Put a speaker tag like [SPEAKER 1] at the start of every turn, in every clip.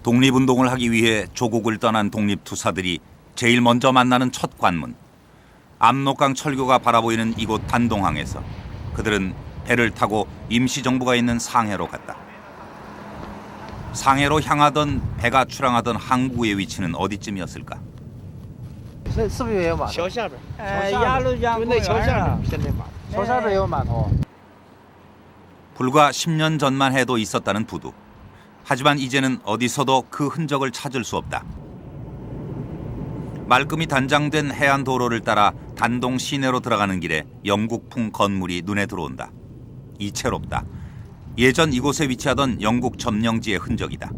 [SPEAKER 1] 독립운동을 하기 위해 조국을 떠난 독립투사들이 제일 먼저 만나는 첫 관문. 압록강 철교가 바라보이는 이곳 단동항에서 그들은 배를 타고 임시정부가 있는 상해로 갔다. 상해로 향하던 배가 출항하던 항구의 위치는 어디쯤이었을까?
[SPEAKER 2] 是不是也有码头？
[SPEAKER 3] 桥下边，
[SPEAKER 2] 鸭绿江
[SPEAKER 3] 就那桥下边现在码头。
[SPEAKER 2] 桥下边也有码头。
[SPEAKER 1] 불과 10년 전만 해도 있었다는 부두. 하지만 이제는 어디서도 그 흔적을 찾을 수 없다. 말끔히 단장된 해안도로를 따라 단동 시내로 들어가는 길에 영국풍 건물이 눈에 들어온다. 이채롭다. 예전 이곳에 위치하던 영국 점령지의 흔적이다.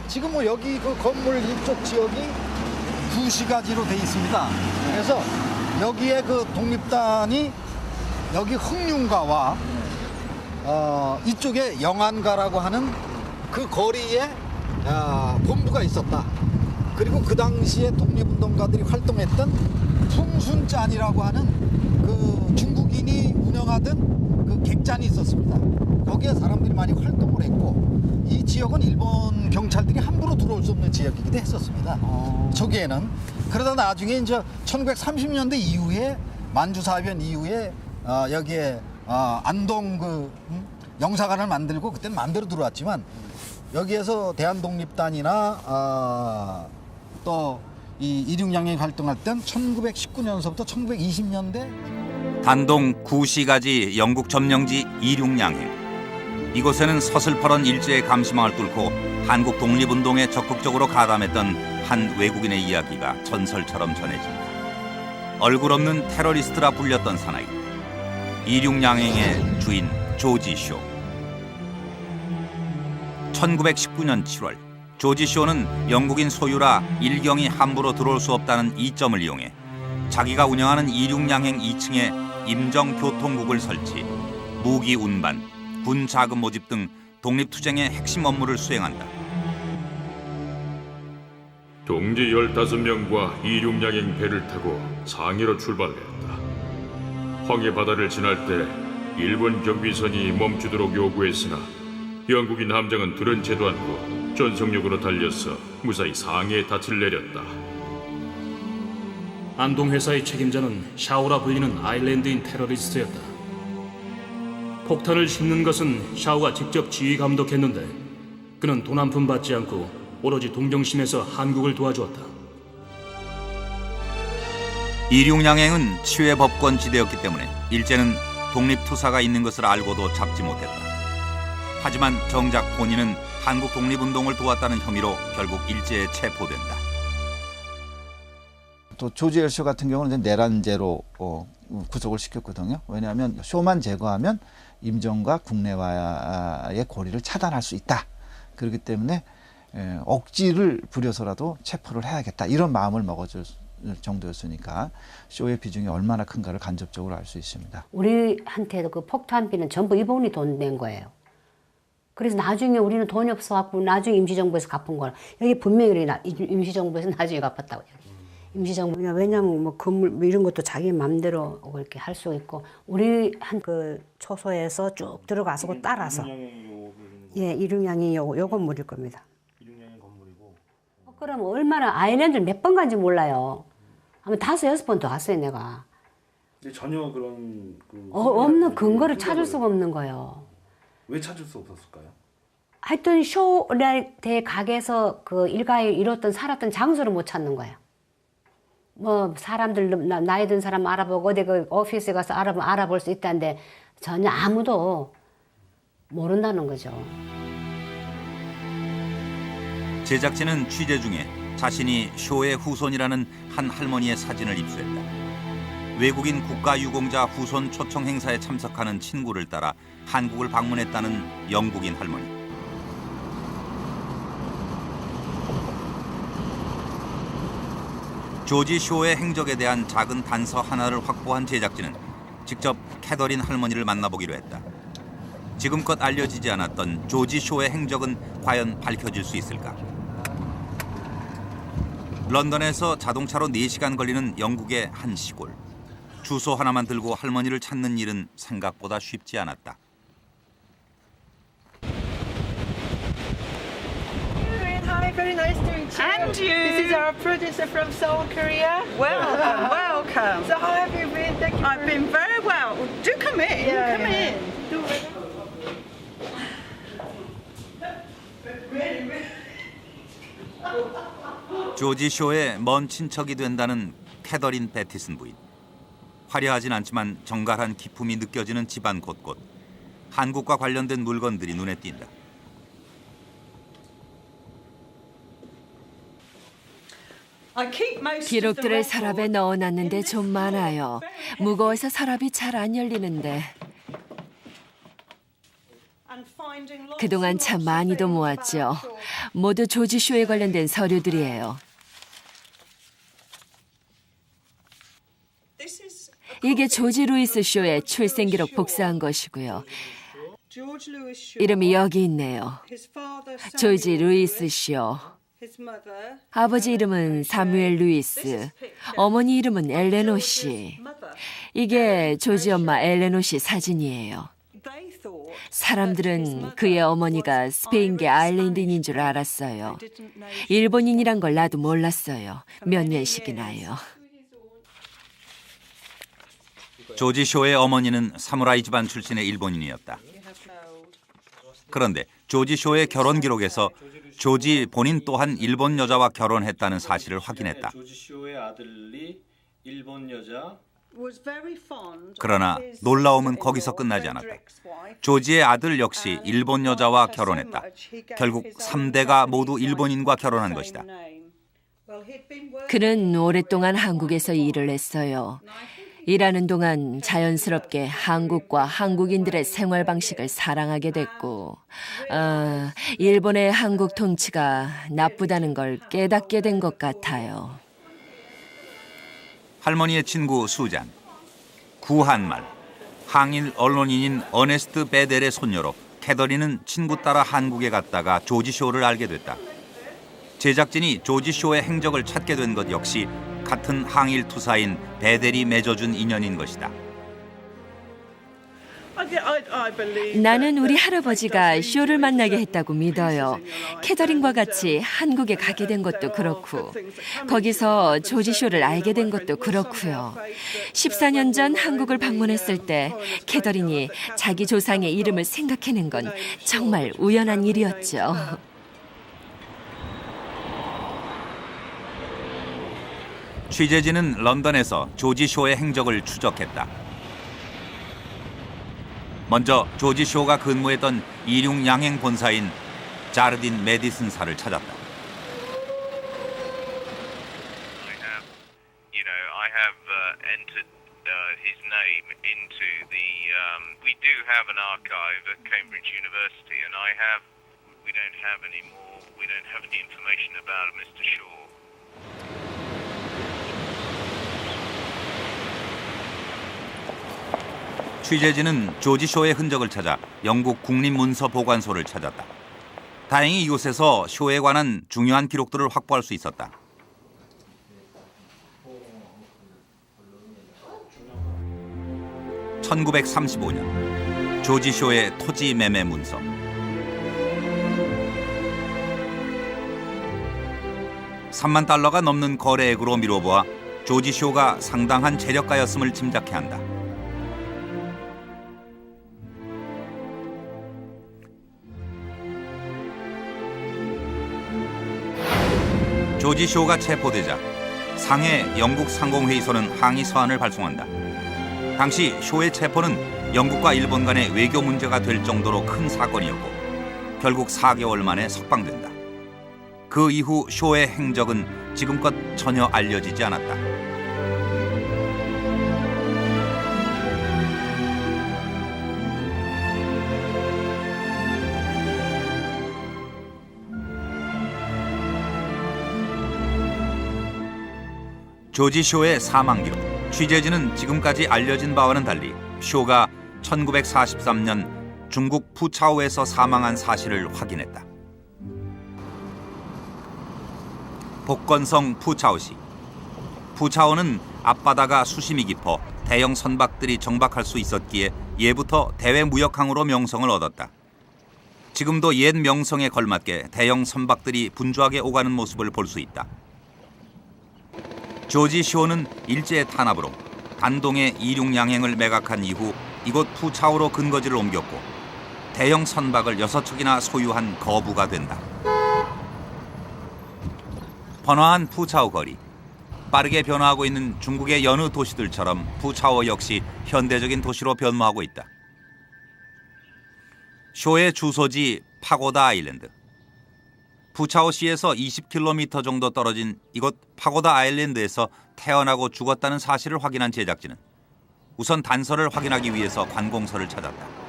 [SPEAKER 4] 지금 뭐 여기 그 건물 이쪽 지역이 구시가지로 돼 있습니다. 그래서 여기에 그 독립단이 여기 흥룡가와 이쪽에 영안가라고 하는 그 거리에 본부가 있었다. 그리고 그 당시에 독립운동가들이 활동했던 풍순짠이라고 하는 그 중국인이 운영하던 그 객잔이 있었습니다. 거기에 사람들이 많이 활동을 했고 이 지역은 일본 경찰들이 함부로 들어올 수 없는 지역이기도 했었습니다. 초기에는. 그러다 나중에 이제 1930년대 이후에 만주사변 이후에 여기에 안동 그 영사관을 만들고 그때는 마음대로 들어왔지만 여기에서 대한독립단이나 또 이 이륙양행 활동할 땐 1919년서부터 1920년대
[SPEAKER 1] 단동 구시가지 영국 점령지 이륙양행. 이곳에는 서슬퍼런 일제의 감시망을 뚫고 한국 독립운동에 적극적으로 가담했던 한 외국인의 이야기가 전설처럼 전해진다. 얼굴 없는 테러리스트라 불렸던 사나이. 이륙양행의 주인 조지 쇼. 1919년 7월 조지 쇼는 영국인 소유라 일경이 함부로 들어올 수 없다는 이점을 이용해 자기가 운영하는 이륙양행 2층에 임정교통국을 설치, 무기 운반, 군 자금 모집 등 독립투쟁의 핵심 업무를 수행한다.
[SPEAKER 5] 동지 15명과 이륙양행 배를 타고 상해로 출발했다. 황해 바다를 지날 때 일본 경비선이 멈추도록 요구했으나 영국인 함장은 들은 채도 않고 전속력으로 달려서 무사히 상해에 닻을 내렸다.
[SPEAKER 6] 안동 회사의 책임자는 샤오라 불리는 아일랜드인 테러리스트였다. 폭탄을 싣는 것은 샤오가 직접 지휘 감독했는데 그는 돈 한 푼 받지 않고 오로지 동정심에서 한국을 도와주었다.
[SPEAKER 1] 이륙양행은 치외 법권 지대였기 때문에 일제는 독립투사가 있는 것을 알고도 잡지 못했다. 하지만 정작 본인은 한국 독립운동을 도왔다는 혐의로 결국 일제에 체포된다.
[SPEAKER 2] 또 조지 엘쇼 같은 경우는 이제 내란죄로 구속을 시켰거든요. 왜냐하면 쇼만 제거하면 임정과 국내와의 고리를 차단할 수 있다. 그렇기 때문에 억지를 부려서라도 체포를 해야겠다. 이런 마음을 먹어줄 정도였으니까 쇼의 비중이 얼마나 큰가를 간접적으로 알 수 있습니다.
[SPEAKER 7] 우리한테도 그 폭탄비는 전부 일본이 돈 낸 거예요. 그래서 나중에 우리는 돈이 없어갖고 나중에 임시정부에서 갚은 거라. 여기 분명히 임시정부에서 나중에 갚았다고. 임시정부. 왜냐면 뭐 건물 뭐 이런 것도 자기 마음대로 이렇게 할 수 있고 우리 한 그 초소에서 쭉 들어가서 그 따라서. 예, 이륙양이 요 건물일 겁니다.
[SPEAKER 3] 이륙양행 건물이고.
[SPEAKER 7] 그럼 얼마나 아일랜드를 몇 번 간지 몰라요. 아마 5, 6번 더 갔어요 내가.
[SPEAKER 3] 근데 전혀 그런
[SPEAKER 7] 없는 근거를 찾을 수가 없는 거예요.
[SPEAKER 3] 왜 찾을 수 없었을까요?
[SPEAKER 7] 하여튼 쇼때 가게에서 그 일가에 이뤘던 살았던 장소를 못 찾는 거예요. 뭐 사람들 나이 든 사람 알아보고 어디 그 오피스에 가서 알아볼 수 있다는데 전혀 아무도 모른다는 거죠.
[SPEAKER 1] 제작진은 취재 중에 자신이 쇼의 후손이라는 한 할머니의 사진을 입수했다. 외국인 국가유공자 후손 초청 행사에 참석하는 친구를 따라 한국을 방문했다는 영국인 할머니. 조지 쇼의 행적에 대한 작은 단서 하나를 확보한 제작진은 직접 캐더린 할머니를 만나보기로 했다. 지금껏 알려지지 않았던 조지 쇼의 행적은 과연 밝혀질 수 있을까? 런던에서 자동차로 4시간 걸리는 영국의 한 시골. 주소 하나만 들고 할머니를 찾는 일은 생각보다 쉽지 않았다.
[SPEAKER 8] very nice to meet you.
[SPEAKER 9] And you.
[SPEAKER 8] This is our producer from Seoul, Korea.
[SPEAKER 9] Welcome, welcome.
[SPEAKER 8] So how have you been? Thank you.
[SPEAKER 9] I've been very well. Do come in.
[SPEAKER 8] Yeah,
[SPEAKER 9] come
[SPEAKER 8] yeah.
[SPEAKER 9] in.
[SPEAKER 8] Do it.
[SPEAKER 1] 조지 쇼의 먼 친척이 된다는 캐더린 배티슨 부인. 화려하진 않지만 정갈한 기품이 느껴지는 집안 곳곳. 한국과 관련된 물건들이 눈에 띈다.
[SPEAKER 10] 기록들을 서랍에 넣어놨는데 좀 많아요. 무거워서 서랍이 잘 안 열리는데. 그동안 참 많이도 모았죠. 모두 조지 쇼에 관련된 서류들이에요. 이게 조지 루이스 쇼의 출생 기록 복사한 것이고요. 이름이 여기 있네요. 조지 루이스 쇼. 아버지 이름은 사뮤엘 루이스, 어머니 이름은 엘레노 씨. 이게 조지 엄마 엘레노 씨 사진이에요. 사람들은 그의 어머니가 스페인계 아일랜드인인 줄 알았어요. 일본인이란 걸 나도 몰랐어요. 몇 년씩이나요.
[SPEAKER 1] 조지 쇼의 어머니는 사무라이 집안 출신의 일본인이었다. 그런데 조지 쇼의 결혼 기록에서 조지 본인 또한 일본 여자와 결혼했다는 사실을 확인했다.
[SPEAKER 3] 조지 쇼의 아들이 일본 여자.
[SPEAKER 1] 그러나 놀라움은 거기서 끝나지 않았다. 조지의 아들 역시 일본 여자와 결혼했다. 결국 3대가 모두 일본인과 결혼한 것이다.
[SPEAKER 10] 그는 오랫동안 한국에서 일을 했어요. 일하는 동안 자연스럽게 한국과 한국인들의 생활 방식을 사랑하게 됐고, 일본의 한국 통치가 나쁘다는 걸 깨닫게 된 것 같아요.
[SPEAKER 1] 할머니의 친구 수잔, 구한말, 항일 언론인인 어네스트 베델의 손녀로 캐더린은 친구 따라 한국에 갔다가 조지 쇼를 알게 됐다. 제작진이 조지 쇼의 행적을 찾게 된 것 역시 같은 항일 투사인 베델이 맺어준 인연인 것이다.
[SPEAKER 10] 나는 우리 할아버지가 쇼를 만나게 했다고 믿어요. 캐더린과 같이 한국에 가게 된 것도 그렇고, 거기서 조지 쇼를 알게 된 것도 그렇고요. 14년 전 한국을 방문했을 때 캐더린이 자기 조상의 이름을 생각해낸 건 정말 우연한 일이었죠.
[SPEAKER 1] 취재진은 런던에서 조지 쇼의 행적을 추적했다. 먼저 조지 쇼가 근무했던 이륙 양행 본사인 자르딘 메디슨사를 찾았다.
[SPEAKER 11] I have entered his name into the. We do have an archive at Cambridge University, and we don't have any information about Mr. Shaw.
[SPEAKER 1] 취재진은 조지 쇼의 흔적을 찾아 영국 국립문서보관소를 찾았다. 다행히 이곳에서 쇼에 관한 중요한 기록들을 확보할 수 있었다. (1935년) 조지 쇼의 토지 매매 문서. $30,000가 넘는 거래액으로 미뤄보아 조지 쇼가 상당한 재력가였음을 짐작해 한다. 조지 쇼가 체포되자 상해 영국 상공회의소는 항의 서한을 발송한다. 당시 쇼의 체포는 영국과 일본 간의 외교 문제가 될 정도로 큰 사건이었고 결국 4개월 만에 석방된다. 그 이후 쇼의 행적은 지금껏 전혀 알려지지 않았다. 조지 쇼의 사망 기록. 취재진은 지금까지 알려진 바와는 달리 쇼가 1943년 중국 푸차오에서 사망한 사실을 확인했다. 복건성 푸차오시. 푸차오는 앞바다가 수심이 깊어 대형 선박들이 정박할 수 있었기에 예부터 대외 무역항으로 명성을 얻었다. 지금도 옛 명성에 걸맞게 대형 선박들이 분주하게 오가는 모습을 볼 수 있다. 조지 쇼는 일제의 탄압으로 단동의 이륙양행을 매각한 이후 이곳 푸차오로 근거지를 옮겼고 대형 선박을 6척이나 소유한 거부가 된다. 번화한 푸차오 거리. 빠르게 변화하고 있는 중국의 여느 도시들처럼 푸차오 역시 현대적인 도시로 변모하고 있다. 쇼의 주소지 파고다 아일랜드. 푸차오시에서 20km 정도 떨어진 이곳 파고다 아일랜드에서 태어나고 죽었다는 사실을 확인한 제작진은 우선 단서를 확인하기 위해서 관공서를 찾았다.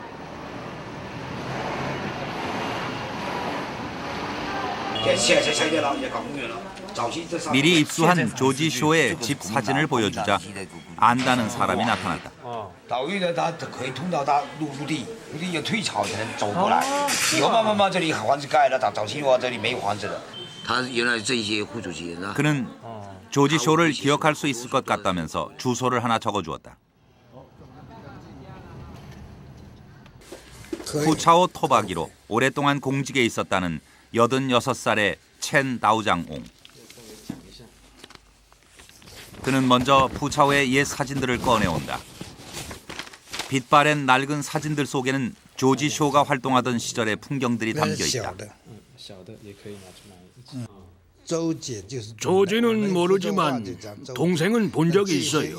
[SPEAKER 1] 미리 입수한 조지 쇼의 집 사진을 보여주자 안다는 사람이 나타났다. 그는 조지 쇼를 기억할 수 있을 것 같다면서 주소를 하나 적어주었다. 푸차오 토바기로 오랫동안 공직에 있었다는 86살의 첸 다우장옹. 그는 먼저 푸차오의 옛 사진들을 꺼내온다. 빛바랜 낡은 사진들 속에는 조지 쇼가 활동하던 시절의 풍경들이 담겨 있다.
[SPEAKER 6] 조지는 모르지만 동생은 본 적이 있어요.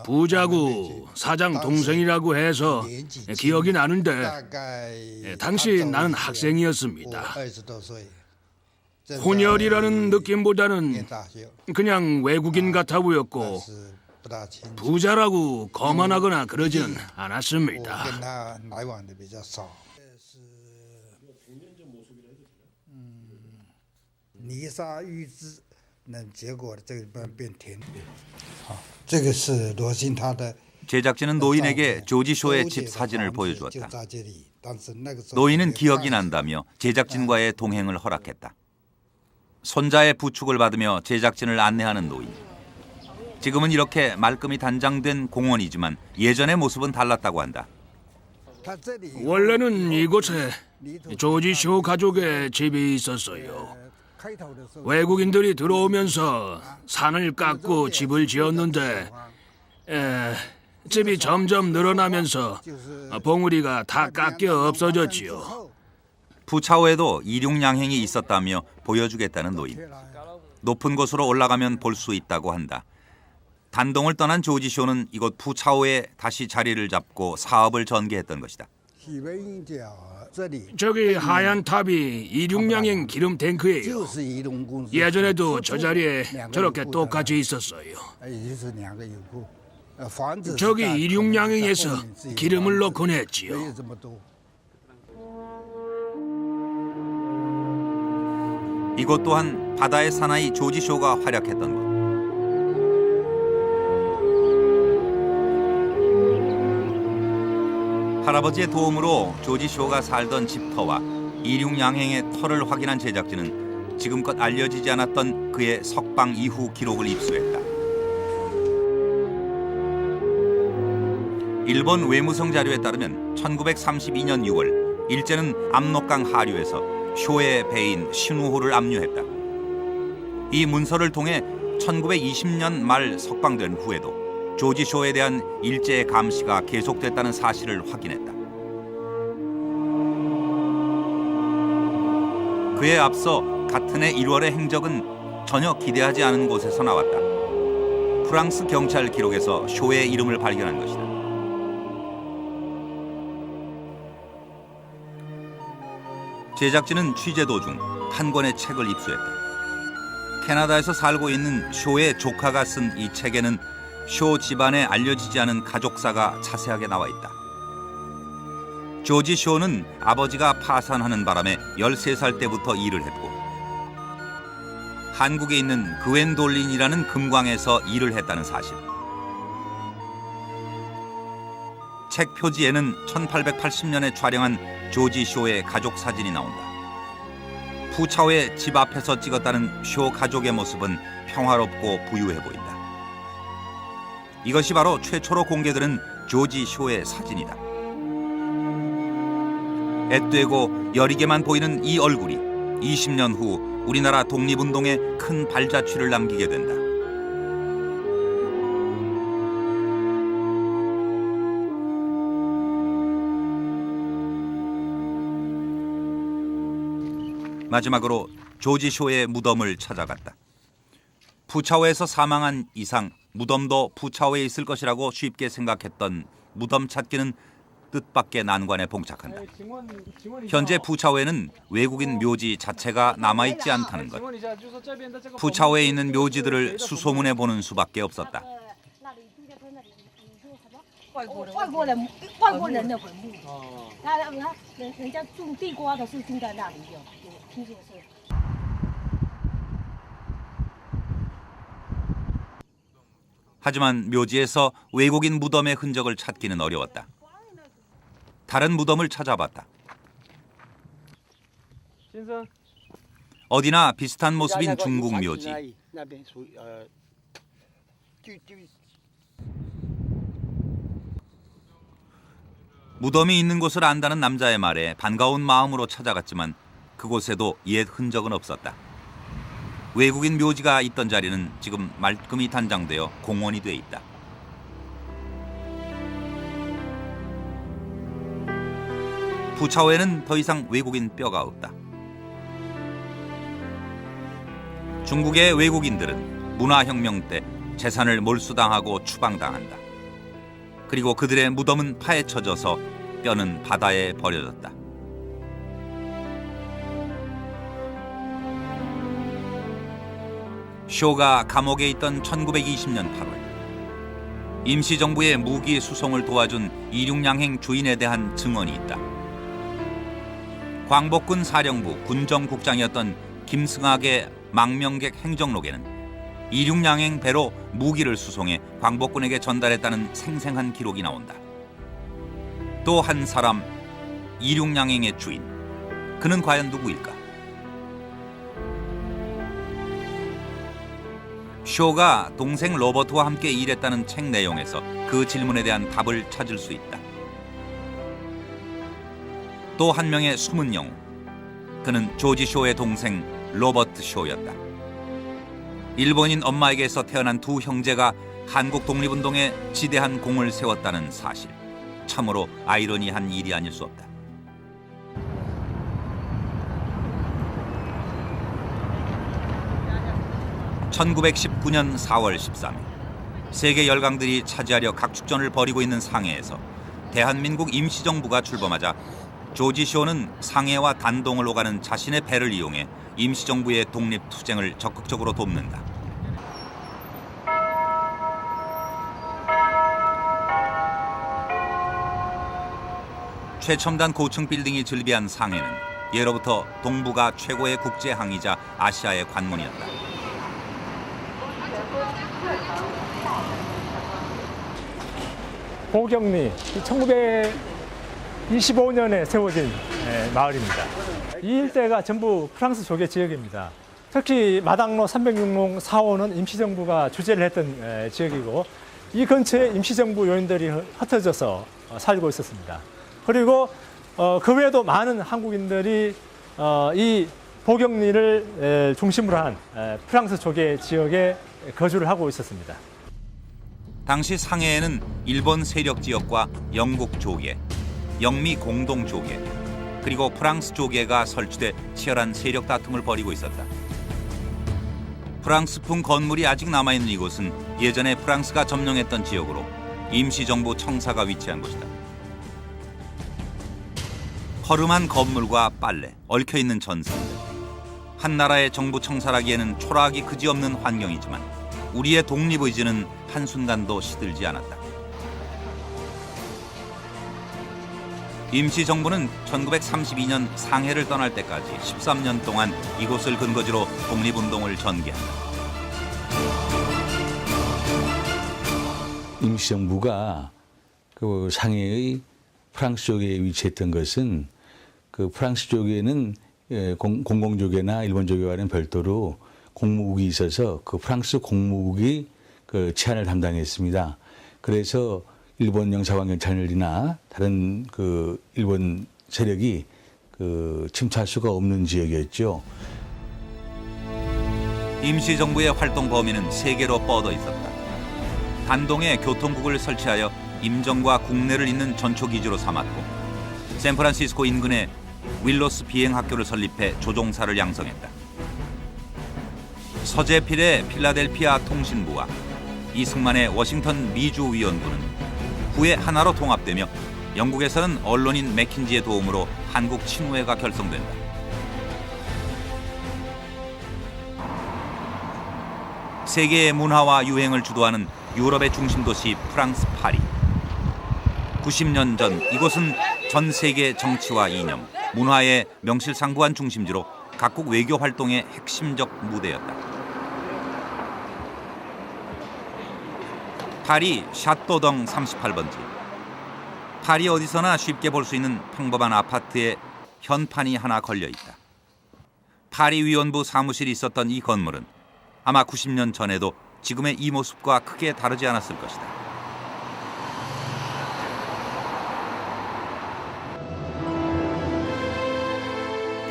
[SPEAKER 6] 부자구 사장 동생이라고 해서 기억이 나는데 당시 나는 학생이었습니다. 혼혈이라는 느낌보다는 그냥 외국인 같아 보였고 부자라고 거만하거나 그러지는 않았습니다.
[SPEAKER 1] 제작진은 노인에게 조지 쇼의 집 사진을 보여주었다. 노인은 기억이 난다며 제작진과의 동행을 허락했다. 손자의 부축을 받으며 제작진을 안내하는 노인. 지금은 이렇게 말끔히 단장된 공원이지만 예전의 모습은 달랐다고 한다.
[SPEAKER 6] 원래는 이곳에 조지 쇼 가족의 집이 있었어요. 외국인들이 들어오면서 산을 깎고 집을 지었는데 집이 점점 늘어나면서 봉우리가 다 깎여 없어졌지요.
[SPEAKER 1] 푸차오에도 이륙양행이 있었다며 보여주겠다는 노인. 높은 곳으로 올라가면 볼 수 있다고 한다. 단동을 떠난 조지 쇼는 이곳 푸차오에 다시 자리를 잡고 사업을 전개했던 것이다.
[SPEAKER 6] 저기 하얀 탑이 이륙양행 기름 탱크예요. 예전에도 저 자리에 저렇게 똑같이 있었어요. 저기 이륙양행에서 기름을 넣곤 했지요.
[SPEAKER 1] 이곳 또한 바다의 사나이 조지 쇼가 활약했던 곳. 할아버지의 도움으로 조지 쇼가 살던 집터와 이륙양행의 터를 확인한 제작진은 지금껏 알려지지 않았던 그의 석방 이후 기록을 입수했다. 일본 외무성 자료에 따르면 1932년 6월 일제는 압록강 하류에서 쇼의 배인 신우호를 압류했다. 이 문서를 통해 1920년 말 석방된 후에도 조지 쇼에 대한 일제의 감시가 계속됐다는 사실을 확인했다. 그에 앞서 같은 해 1월의 행적은 전혀 기대하지 않은 곳에서 나왔다. 프랑스 경찰 기록에서 쇼의 이름을 발견한 것이다. 제작진은 취재 도중 한 권의 책을 입수했다. 캐나다에서 살고 있는 쇼의 조카가 쓴 이 책에는 쇼 집안에 알려지지 않은 가족사가 자세하게 나와 있다. 조지 쇼는 아버지가 파산하는 바람에 13살 때부터 일을 했고 한국에 있는 그웬돌린이라는 금광에서 일을 했다는 사실. 책 표지에는 1880년에 촬영한 조지 쇼의 가족 사진이 나온다. 푸차오의 집 앞에서 찍었다는 쇼 가족의 모습은 평화롭고 부유해 보인다. 이것이 바로 최초로 공개되는 조지 쇼의 사진이다. 앳되고 여리게만 보이는 이 얼굴이 20년 후 우리나라 독립운동에 큰 발자취를 남기게 된다. 마지막으로 조지 쇼의 무덤을 찾아갔다. 푸차오에서 사망한 이상 무덤도 푸차오에 있을 것이라고 쉽게 생각했던 무덤 찾기는 뜻밖의 난관에 봉착한다. 현재 푸차오에는 외국인 묘지 자체가 남아있지 않다는 것. 푸차오에 있는 묘지들을 수소문해 보는 수밖에 없었다. 하지만 묘지에서 외국인 무덤의 흔적을 찾기는 어려웠다. 다른 무덤을 찾아봤다. 어디나 비슷한 모습인 중국 묘지. 무덤이 있는 곳을 안다는 남자의 말에 반가운 마음으로 찾아갔지만 그곳에도 옛 흔적은 없었다. 외국인 묘지가 있던 자리는 지금 말끔히 단장되어 공원이 돼 있다. 푸차오에는 더 이상 외국인 뼈가 없다. 중국의 외국인들은 문화혁명 때 재산을 몰수당하고 추방당한다. 그리고 그들의 무덤은 파헤쳐져서 뼈는 바다에 버려졌다. 쇼가 감옥에 있던 1920년 8월 임시정부의 무기 수송을 도와준 이륙양행 주인에 대한 증언이 있다. 광복군 사령부 군정국장이었던 김승학의 망명객 행정록에는 이륙양행 배로 무기를 수송해 광복군에게 전달했다는 생생한 기록이 나온다. 또 한 사람, 이륙양행의 주인. 그는 과연 누구일까? 쇼가 동생 로버트와 함께 일했다는 책 내용에서 그 질문에 대한 답을 찾을 수 있다. 또 한 명의 숨은 영웅. 그는 조지 쇼의 동생 로버트 쇼였다. 일본인 엄마에게서 태어난 두 형제가 한국 독립운동에 지대한 공을 세웠다는 사실. 참으로 아이러니한 일이 아닐 수 없다. (1919년 4월 13일) 세계 열강들이 차지하려 각축전을 벌이고 있는 상해에서 대한민국 임시정부가 출범하자 조지 쇼는 상해와 단동을 오가는 자신의 배를 이용해 임시정부의 독립투쟁을 적극적으로 돕는다. 최첨단 고층 빌딩이 즐비한 상해는 예로부터 동북아 최고의 국제 항이자 아시아의 관문이었다.
[SPEAKER 12] 보경리 1925년에 세워진 마을입니다. 이 일대가 전부 프랑스 조개 지역입니다. 특히 마당로 306동 4호는 임시정부가 주재를 했던 지역이고 이 근처에 임시정부 요인들이 흩어져서 살고 있었습니다. 그리고 그 외에도 많은 한국인들이 이 보경리를 중심으로 한 프랑스 조개 지역에 거주를 하고 있었습니다.
[SPEAKER 1] 당시 상해에는 일본 세력 지역과 영국 조개, 영미 공동 조개, 그리고 프랑스 조개가 설치돼 치열한 세력 다툼을 벌이고 있었다. 프랑스풍 건물이 아직 남아있는 이곳은 예전에 프랑스가 점령했던 지역으로 임시정부 청사가 위치한 곳이다. 허름한 건물과 빨래, 얽혀있는 전선들. 한 나라의 정부 청사라기에는 초라하기 그지없는 환경이지만 우리의 독립의지는 한순간도 시들지 않았다. 임시정부는 1932년 상해를 떠날 때까지 13년 동안 이곳을 근거지로 독립운동을 전개한다.
[SPEAKER 13] 임시정부가 그 상해의 프랑스 쪽에 위치했던 것은 그 프랑스 쪽에는 공공조개나 일본조개와는 별도로 공무국이 있어서 그 프랑스 공무국이 그 치안을 담당했습니다. 그래서 일본 영사관 경찰이나 다른 그 일본 세력이 침투할 수가 없는 지역이었죠.
[SPEAKER 1] 임시정부의 활동 범위는 세계로 뻗어 있었다. 단동에 교통국을 설치하여 임정과 국내를 잇는 전초기지로 삼았고 샌프란시스코 인근에 윌로스 비행학교를 설립해 조종사를 양성했다. 서재필의 필라델피아 통신부와 이승만의 워싱턴 미주위원부는 후에 하나로 통합되며 영국에서는 언론인 맥킨지의 도움으로 한국 친우회가 결성된다. 세계의 문화와 유행을 주도하는 유럽의 중심 도시 프랑스 파리. 90년 전 이곳은 전 세계 정치와 이념, 문화의 명실상부한 중심지로 각국 외교 활동의 핵심적 무대였다. 파리 샤또덩 38번지. 파리 어디서나 쉽게 볼 수 있는 평범한 아파트에 현판이 하나 걸려 있다. 파리 위원부 사무실이 있었던 이 건물은 아마 90년 전에도 지금의 이 모습과 크게 다르지 않았을 것이다.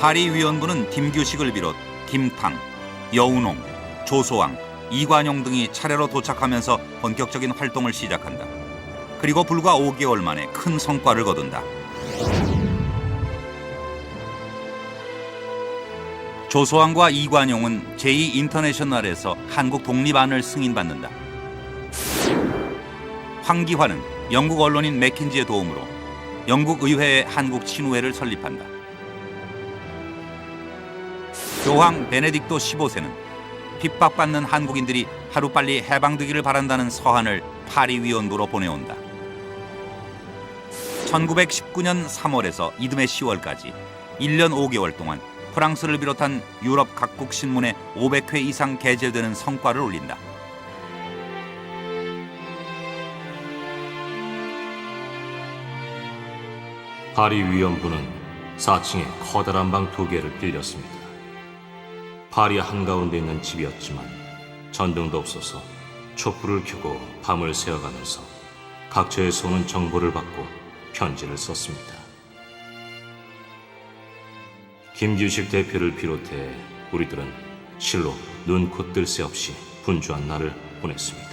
[SPEAKER 1] 파리 위원부는 김규식을 비롯 김탕, 여운홍, 조소왕, 이관용 등이 차례로 도착하면서 본격적인 활동을 시작한다. 그리고 불과 5개월 만에 큰 성과를 거둔다. 조소왕과 이관용은 제2인터내셔널에서 한국 독립안을 승인받는다. 황기화는 영국 언론인 맥킨지의 도움으로 영국 의회의 한국 친우회를 설립한다. 교황 베네딕토 15세는 핍박받는 한국인들이 하루빨리 해방되기를 바란다는 서한을 파리 위원부로 보내온다. 1919년 3월에서 이듬해 10월까지 1년 5개월 동안 프랑스를 비롯한 유럽 각국 신문에 500회 이상 게재되는 성과를 올린다.
[SPEAKER 14] 파리 위원부는 4층에 커다란 방 2개를 빌렸습니다. 파리 한가운데 있는 집이었지만 전등도 없어서 촛불을 켜고 밤을 새어가면서 각처에서 오는 정보를 받고 편지를 썼습니다. 김규식 대표를 비롯해 우리들은 실로 눈코 뜰 새 없이 분주한 날을 보냈습니다.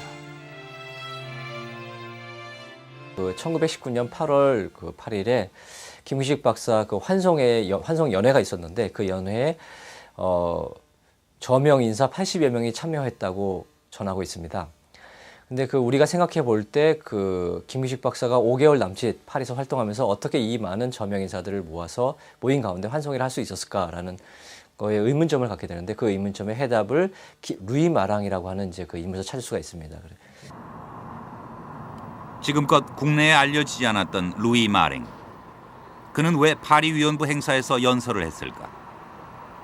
[SPEAKER 15] 1919년 8월 8일에 김규식 박사 환송 연회가 있었는데 그 연회에 저명 인사 80여 명이 참여했다고 전하고 있습니다. 근데 우리가 생각해 볼 때 김규식 박사가 5개월 남짓 파리에서 활동하면서 어떻게 이 많은 저명 인사들을 모아서 모인 가운데 환송회를 할 수 있었을까라는 거에 의문점을 갖게 되는데 그 의문점의 해답을 루이 마랑이라고 하는 그 인물에서 찾을 수가 있습니다.
[SPEAKER 1] 지금껏 국내에 알려지지 않았던 루이 마랭. 그는 왜 파리 위원부 행사에서 연설을 했을까?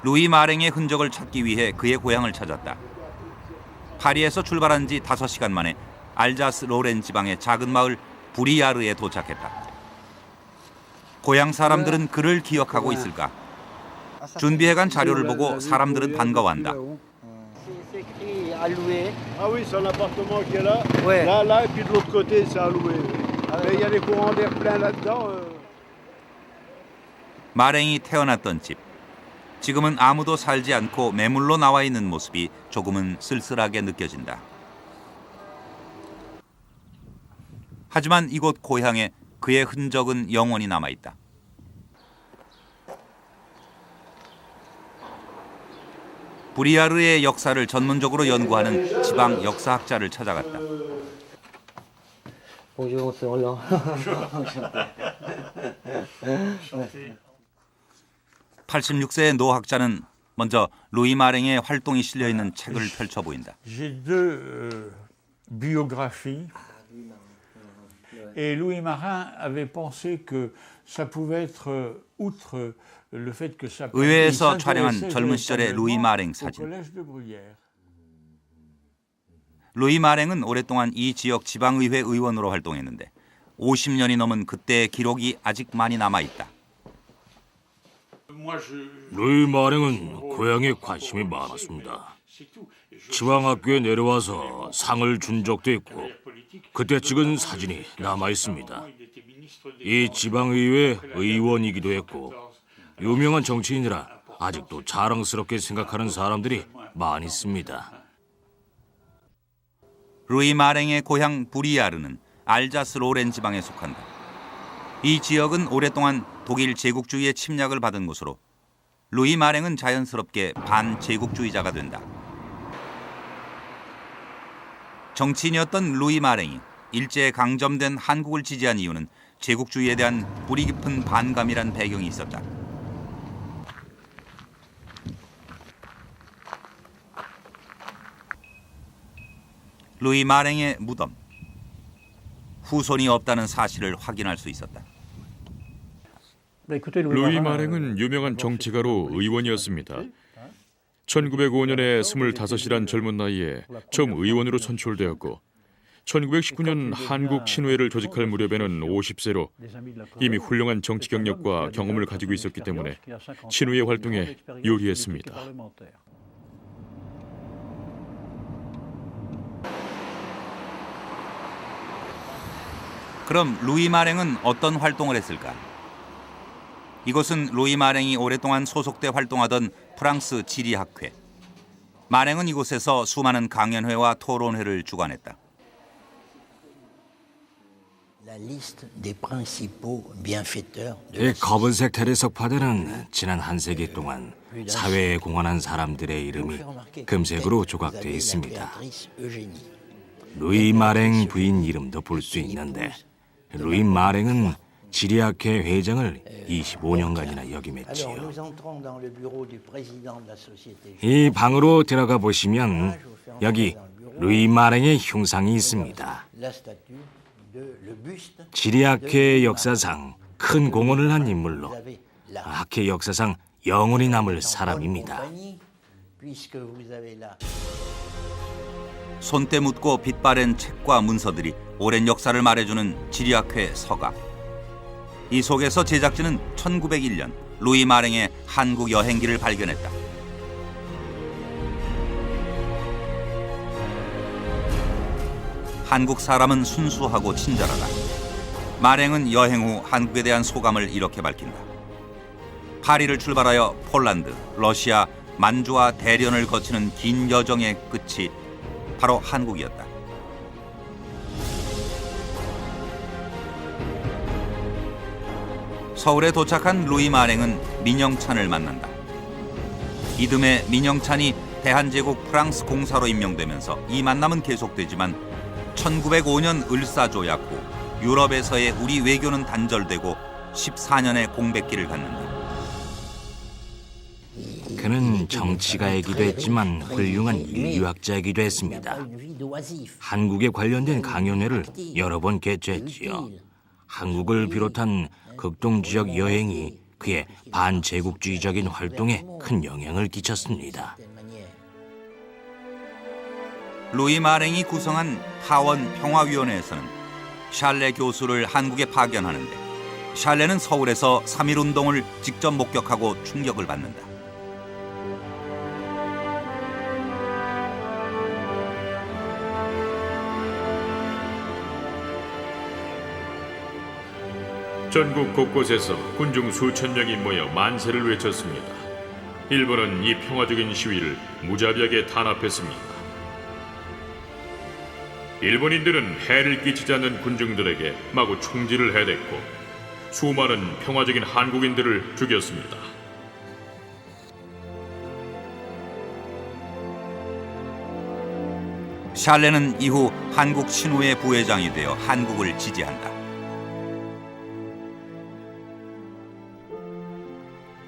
[SPEAKER 1] 루이 마랭의 흔적을 찾기 위해 그의 고향을 찾았다. 파리에서 출발한 지 5시간 만에 알자스 로렌 지방의 작은 마을 부리야르에 도착했다. 고향 사람들은 그를 기억하고 있을까? 준비해간 자료를 보고 사람들은 반가워한다.
[SPEAKER 16] Ah oui, c'est un appartement qui est là. Ouais. Là, et puis de l'autre côté, c'est à louer. Mais il y a des courants d'air plein là-dedans.
[SPEAKER 1] 마랭이 태어났던 집. 지금은 아무도 살지 않고 매물로 나와 있는 모습이 조금은 쓸쓸하게 느껴진다. 하지만 이곳 고향에 그의 흔적은 영원히 남아있다. 부리야르의 역사를 전문적으로 연구하는 지방 역사학자를 찾아갔다. 86세의 노 학자는 먼저 루이 마랭의 활동이 실려 있는 책을 펼쳐 보인다.
[SPEAKER 17] J'ai deux biographies. Et Louis Marin avait pensé que ça pouvait être outre le fait que ça
[SPEAKER 1] 의회에서 촬영한 젊은 시절의 루이 마랭 사진. 루이 마랭은 오랫동안 이 지역 지방의회 의원으로 활동했는데 50년이 넘은 그때의 기록이 아직 많이 남아 있다.
[SPEAKER 5] 루이 마랭은 고향에 관심이 많았습니다. 지방학교에 내려와서 상을 준 적도 있고 그때 찍은 사진이 남아 있습니다. 이 지방의회 의원이기도 했고
[SPEAKER 14] 유명한 정치인이라 아직도 자랑스럽게 생각하는 사람들이 많이 있습니다.
[SPEAKER 1] 루이 마랭의 고향 부리아르는 알자스 로렌 지방에 속한다. 이 지역은 오랫동안 독일 제국주의의 침략을 받은 곳으로 루이 마랭은 자연스럽게 반제국주의자가 된다. 정치인이었던 루이 마랭이 일제에 강점된 한국을 지지한 이유는 제국주의에 대한 뿌리 깊은 반감이란 배경이 있었다. 루이 마랭의 무덤. 후손이 없다는 사실을 확인할 수 있었다.
[SPEAKER 5] 루이 마랭은 유명한 정치가로 의원이었습니다. 1905년에 25이란 젊은 나이에 처음 의원으로 선출되었고 1919년 한국 친회를 조직할 무렵에는 50세로 이미 훌륭한 정치 경력과 경험을 가지고 있었기 때문에 친회 활동에 유리했습니다.
[SPEAKER 1] 그럼 루이 마랭은 어떤 활동을 했을까? 이곳은 루이 마랭이 오랫동안 소속돼 활동하던 프랑스 지리학회. 마랭은 이곳에서 수많은 강연회와 토론회를 주관했다.
[SPEAKER 14] 이 검은색 대리석파들은 지난 한 세기 동안 사회에 공헌한 사람들의 이름이 금색으로 조각되어 있습니다. 루이 마랭 부인 이름도 볼 수 있는데 루이 마랭은 지리학회 회장을 25년간이나 역임했지요. 이 방으로 들어가 보시면 여기 루이 마랭의 흉상이 있습니다. 지리학회 역사상 큰 공헌을 한 인물로 학회 역사상 영원히 남을 사람입니다.
[SPEAKER 1] 손때 묻고 빛바랜 책과 문서들이 오랜 역사를 말해주는 지리학회 서가. 이 속에서 제작진은 1901년 루이 마랭의 한국 여행기를 발견했다. 한국 사람은 순수하고 친절하다. 마랭은 여행 후 한국에 대한 소감을 이렇게 밝힌다. 파리를 출발하여 폴란드, 러시아, 만주와 대련을 거치는 긴 여정의 끝이 바로 한국이었다. 서울에 도착한 루이 마랭은 민영찬을 만난다. 이듬해 민영찬이 대한제국 프랑스 공사로 임명되면서 이 만남은 계속되지만 1905년 을사조약 후 유럽에서의 우리 외교는 단절되고 14년의 공백기를 갖는다.
[SPEAKER 14] 그는 정치가이기도 했지만 훌륭한 인류학자이기도 했습니다. 한국에 관련된 강연회를 여러 번 개최했지요. 한국을 비롯한 극동 지역 여행이 그의 반제국주의적인 활동에 큰 영향을 끼쳤습니다.
[SPEAKER 1] 루이 마랭이 구성한 타원 평화위원회에서는 샬레 교수를 한국에 파견하는데 샬레는 서울에서 3.1운동을 직접 목격하고 충격을 받는다.
[SPEAKER 5] 전국 곳곳에서 군중 수천 명이 모여 만세를 외쳤습니다. 일본은 이 평화적인 시위를 무자비하게 탄압했습니다. 일본인들은 해를 끼치지 않는 군중들에게 마구 총질을 해댔고 수많은 평화적인 한국인들을 죽였습니다.
[SPEAKER 1] 샬레는 이후 한국 친후회 부회장이 되어 한국을 지지한다.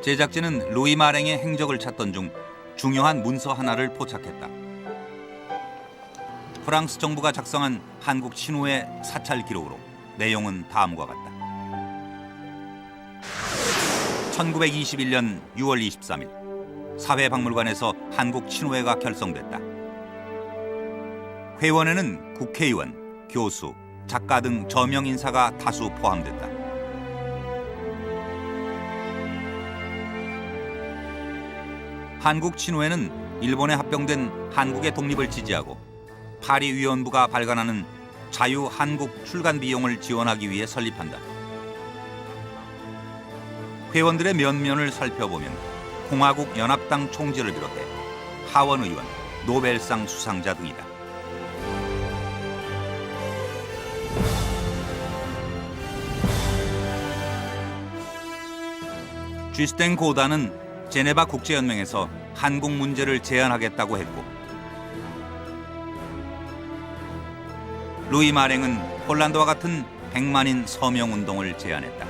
[SPEAKER 1] 제작진은 루이 마랭의 행적을 찾던 중 중요한 문서 하나를 포착했다. 프랑스 정부가 작성한 한국 친후회 사찰 기록으로 내용은 다음과 같다. 1921년 6월 23일 사회박물관에서 한국 친후회가 결성됐다. 회원에는 국회의원, 교수, 작가 등 저명 인사가 다수 포함됐다. 한국 친후회는 일본에 합병된 한국의 독립을 지지하고 파리 위원부가 발간하는 자유 한국 출간 비용을 지원하기 위해 설립한다. 회원들의 면면을 살펴보면 공화국 연합당 총재를 비롯해 하원 의원, 노벨상 수상자 등이다. 쥐스텐 고다는 제네바 국제연맹에서 한국 문제를 제안하겠다고 했고, 루이 마랭은 폴란드와 같은 100만인 서명운동을 제안했다.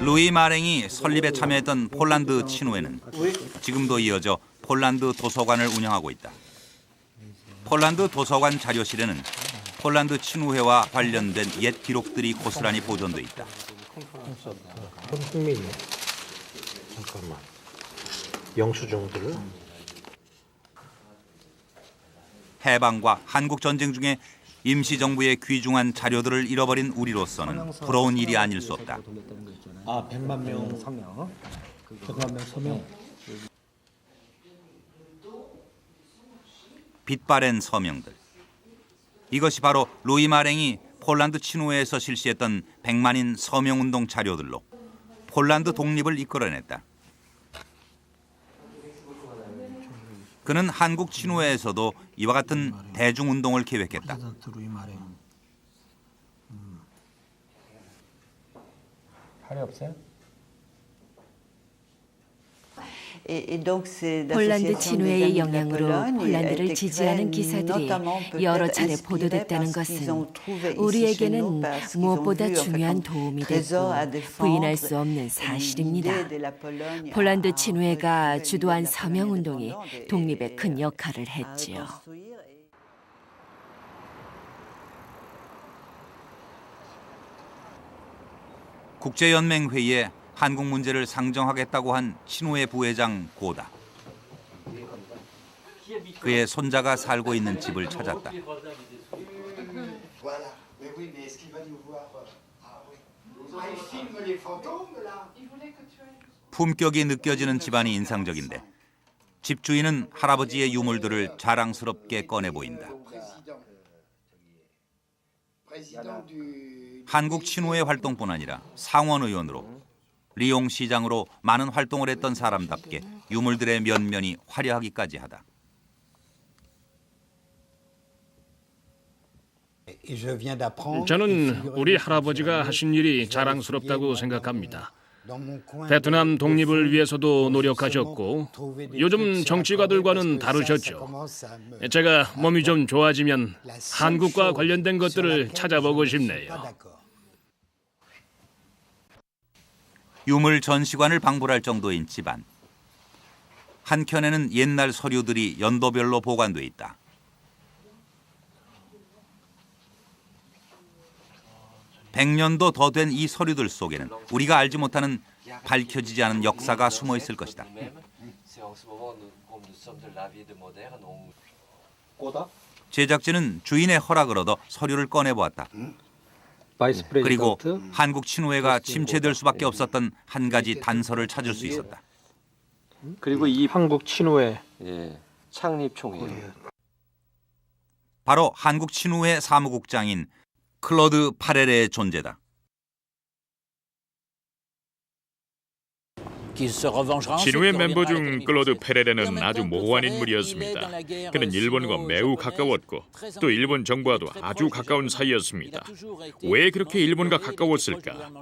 [SPEAKER 1] 루이 마랭이 설립에 참여했던 폴란드 친후회는 지금도 이어져 폴란드 도서관을 운영하고 있다. 폴란드 도서관 자료실에는 폴란드 친후회와 관련된 옛 기록들이 고스란히 보존돼 있다.
[SPEAKER 18] 흥미네. 잠깐만. 영수증들.
[SPEAKER 1] 해방과 한국 전쟁 중에 임시정부의 귀중한 자료들을 잃어버린 우리로서는 부러운 일이 아닐 수 없다.
[SPEAKER 4] 아, 100만 명 서명. 100만 명 서명.
[SPEAKER 1] 빛바랜 서명들. 이것이 바로 루이 마랭이 폴란드 친후회에서 실시했던 100만인 서명운동 자료들로 폴란드 독립을 이끌어냈다. 그는 한국 친후회에서도 이와 같은 대중운동을 계획했다.
[SPEAKER 4] 팔이 없어요?
[SPEAKER 10] 폴란드 친후회의 영향으로 폴란드를 지지하는 기사들이 여러 차례 보도됐다는 것은 우리에게는 무엇보다 중요한 도움이 됐고 부인할 수 없는 사실입니다. 폴란드 친후회가 주도한 서명운동이 독립에 큰 역할을 했지요.
[SPEAKER 1] 국제연맹 회의에 한국 문제를 상정하겠다고 한 친후회 부회장 고다. 그의 손자가 살고 있는 집을 찾았다. 품격이 느껴지는 집안이 인상적인데 집주인은 할아버지의 유물들을 자랑스럽게 꺼내 보인다. 한국 친후회 활동뿐 아니라 상원 의원으로 리옹 시장으로 많은 활동을 했던 사람답게 유물들의 면면이 화려하기까지 하다.
[SPEAKER 19] 저는 우리 할아버지가 하신 일이 자랑스럽다고 생각합니다. 베트남 독립을 위해서도 노력하셨고 요즘 정치가들과는 다르셨죠. 제가 몸이 좀 좋아지면 한국과 관련된 것들을 찾아보고 싶네요.
[SPEAKER 1] 유물 전시관을 방불할 정도인 집안. 한켠에는 옛날 서류들이 연도별로 보관돼 있다. (100년도) 더 된 이 서류들 속에는 우리가 알지 못하는 밝혀지지 않은 역사가 숨어 있을 것이다. 제작진은 주인의 허락을 얻어 서류를 꺼내보았다. 그리고 한국 친후회가 침체될 수밖에 없었던 한 가지 단서를 찾을 수 있었다.
[SPEAKER 18] 그리고 이 한국 친후회 창립 총회.
[SPEAKER 1] 바로 한국 친후회 사무국장인 클로드 파레레의 존재다.
[SPEAKER 5] 친후회 멤버 중 클로드 페레레는 아주 모호한 인물이었습니다. 그는 일본과 매우 가까웠고 또 일본 정부와도 아주 가까운 사이였습니다. 왜 그렇게 일본과 가까웠을까?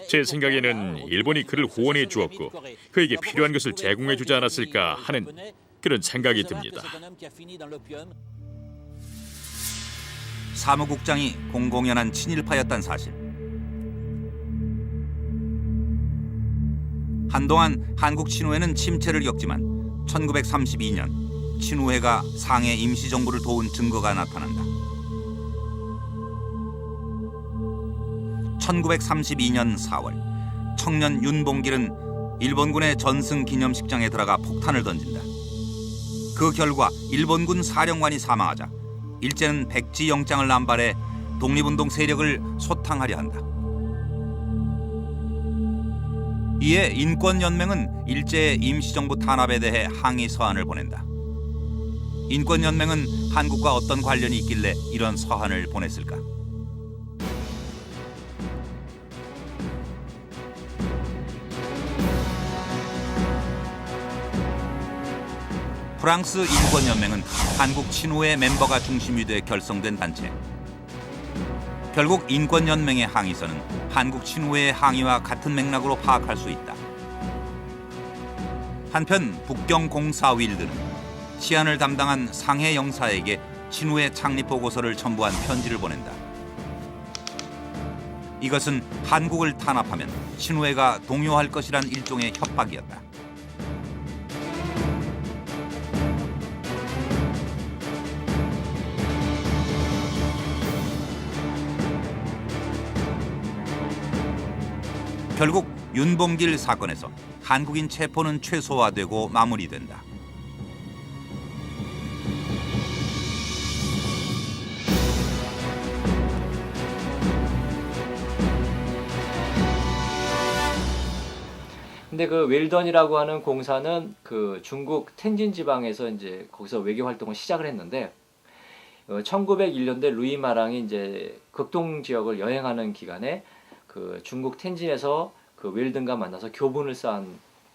[SPEAKER 5] 제 생각에는 일본이 그를 후원해 주었고 그에게 필요한 것을 제공해 주지 않았을까 하는 그런 생각이 듭니다.
[SPEAKER 1] 사무국장이 공공연한 친일파였다는 사실. 한동안 한국 친후회는 침체를 겪지만 1932년 친후회가 상해 임시정부를 도운 증거가 나타난다. 1932년 4월 청년 윤봉길은 일본군의 전승 기념식장에 들어가 폭탄을 던진다. 그 결과 일본군 사령관이 사망하자 일제는 백지 영장을 남발해 독립운동 세력을 소탕하려 한다. 이에 인권연맹은 일제의 임시정부 탄압에 대해 항의 서한을 보낸다. 인권연맹은 한국과 어떤 관련이 있길래 이런 서한을 보냈을까? 프랑스 인권연맹은 한국 친우회 멤버가 중심이 돼 결성된 단체. 결국 인권연맹의 항의서는 한국 친우회의 항의와 같은 맥락으로 파악할 수 있다. 한편 북경공사 윌드는 치안을 담당한 상해 영사에게 친우회 창립 보고서를 첨부한 편지를 보낸다. 이것은 한국을 탄압하면 친우회가 동요할 것이란 일종의 협박이었다. 결국 윤봉길 사건에서 한국인 체포는 최소화되고 마무리된다.
[SPEAKER 15] 근데 그 웰던이라고 하는 공사는 그 중국 텐진 지방에서 이제 거기서 외교 활동을 시작을 했는데 1901년대 루이 마랑이 이제 극동 지역을 여행하는 기간에 그 중국 텐진에서 그 웰든과 만나서 교분을 쌓은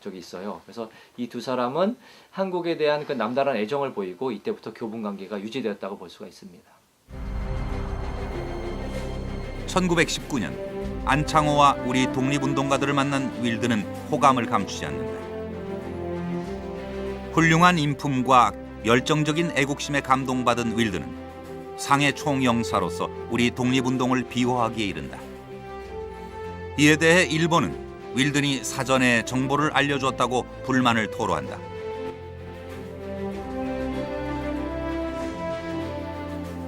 [SPEAKER 15] 적이 있어요. 그래서 이 두 사람은 한국에 대한 그 남다른 애정을 보이고 이때부터 교분 관계가 유지되었다고 볼 수가 있습니다.
[SPEAKER 1] 1919년 안창호와 우리 독립운동가들을 만난 윌드는 호감을 감추지 않는다. 훌륭한 인품과 열정적인 애국심에 감동받은 윌드는 상해 총영사로서 우리 독립운동을 비호하기에 이른다. 이에 대해 일본은 윌든이 사전에 정보를 알려줬다고 불만을 토로한다.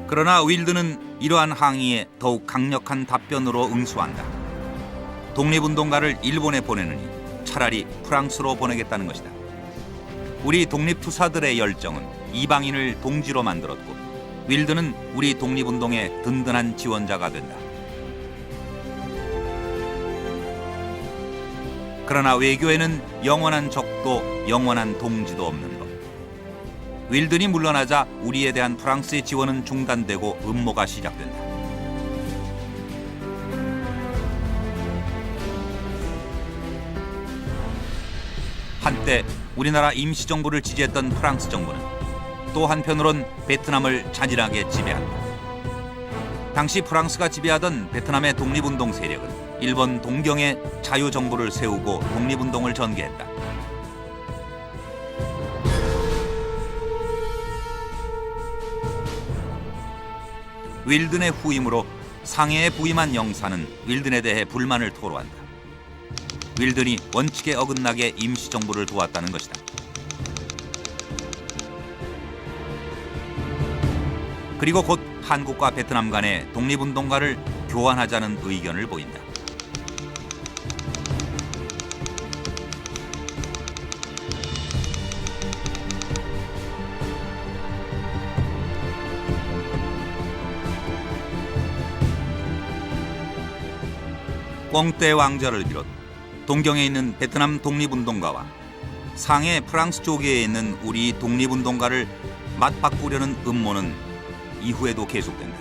[SPEAKER 1] 그러나 윌든은 이러한 항의에 더욱 강력한 답변으로 응수한다. 독립운동가를 일본에 보내느니 차라리 프랑스로 보내겠다는 것이다. 우리 독립투사들의 열정은 이방인을 동지로 만들었고 윌든은 우리 독립운동의 든든한 지원자가 된다. 그러나 외교에는 영원한 적도 영원한 동지도 없는 것. 윌든이 물러나자 우리에 대한 프랑스의 지원은 중단되고 음모가 시작된다. 한때 우리나라 임시정부를 지지했던 프랑스 정부는 또 한편으론 베트남을 잔인하게 지배한다. 당시 프랑스가 지배하던 베트남의 독립운동 세력은 일본 동경에 자유정부를 세우고 독립운동을 전개했다. 윌든의 후임으로 상해에 부임한 영사는 윌든에 대해 불만을 토로한다. 윌든이 원칙에 어긋나게 임시정부를 도왔다는 것이다. 그리고 곧 한국과 베트남 간의 독립운동가를 교환하자는 의견을 보인다. 꽁떼 왕자를 비롯 동경에 있는 베트남 독립운동가와 상해 프랑스 조계에 있는 우리 독립운동가를 맞바꾸려는 음모는 이후에도 계속된다.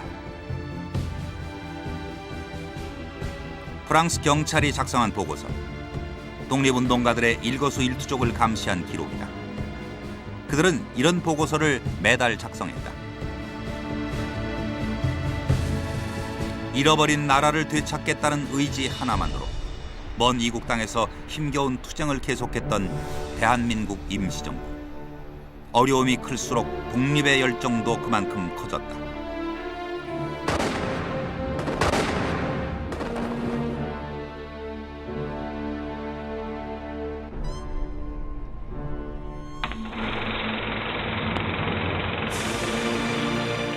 [SPEAKER 1] 프랑스 경찰이 작성한 보고서, 독립운동가들의 일거수일투족을 감시한 기록이다. 그들은 이런 보고서를 매달 작성했다. 잃어버린 나라를 되찾겠다는 의지 하나만으로 먼 이국 땅에서 힘겨운 투쟁을 계속했던 대한민국 임시정부. 어려움이 클수록 독립의 열정도 그만큼 커졌다.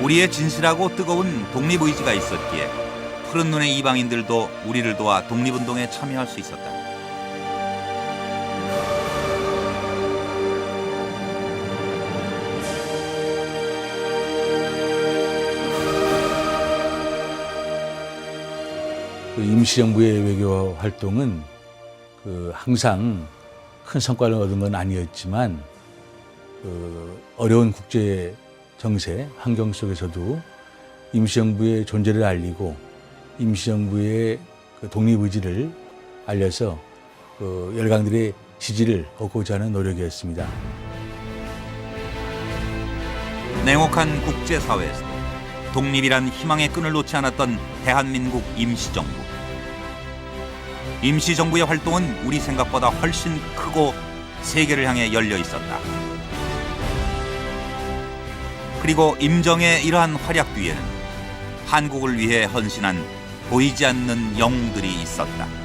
[SPEAKER 1] 우리의 진실하고 뜨거운 독립의지가 있었기에 푸른 눈의 이방인들도 우리를 도와 독립운동에 참여할 수 있었다.
[SPEAKER 13] 그 임시정부의 외교 활동은 항상 큰 성과를 얻은 건 아니었지만 어려운 국제 정세 환경 속에서도 임시정부의 존재를 알리고 임시정부의 독립 의지를 알려서 열강들의 지지를 얻고자 하는 노력이었습니다.
[SPEAKER 1] 냉혹한 국제사회에서도 독립이란 희망의 끈을 놓지 않았던 대한민국 임시정부. 임시정부의 활동은 우리 생각보다 훨씬 크고 세계를 향해 열려 있었다. 그리고 임정의 이러한 활약 뒤에는 한국을 위해 헌신한 보이지 않는 영웅들이 있었다.